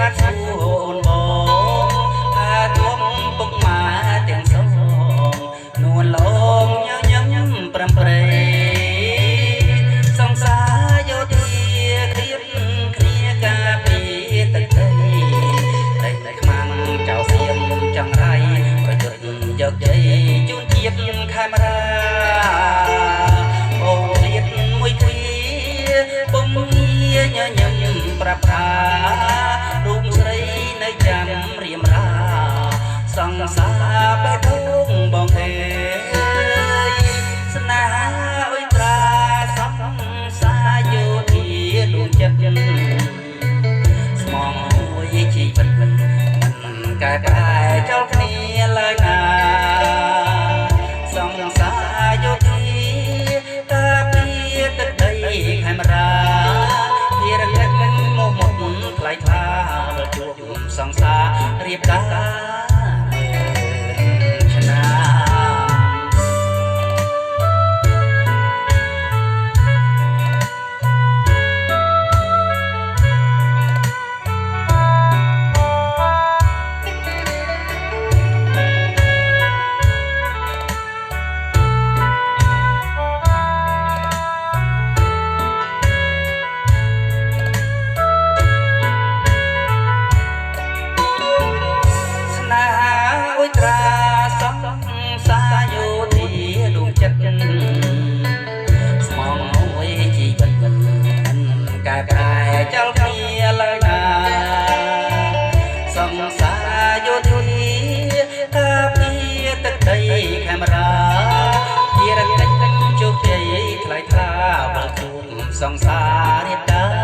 ខាត់ជួនបងថាទុំពុកម៉ាទាំងសងនួនលងញញឹមប្រំប្រែសង្សារយោធាគ្រៀបគ្នាការពីទឹកដីតែខ្មាំងចៅសៀមចង្រៃប្រយុទ្ធយកជ័យជូនជាតិខេមរាអូលៀតមួយទ្វាពុំញាញញឹមប្រាប់ថារូបស្រីនៅចាំរៀមរាសង្សារបេះដូងបងអើយស្នេហាអុយត្រាសង្សារយោធាដួងចិត្តស្មងមួយជីវិតមិនកែប្រែចោលគ្នាឡើយណាសង្សារយោធាការពារទឹកដីខេមរាភារកិច្ចមកមុនថ្លៃថ្លាជួបសង្សាររៀបការឆ្នាំត្រាសង្សារយោធាដួងចិត្តស្មងមួយជីវិតមិនកែប្រែចោលគ្នាឡើយណាសង្សារយោធាការពារទឹកដីខេមរាភារកិច្ចជោគជ័យថ្លៃថ្លាបើជួបសង្សាររៀបការ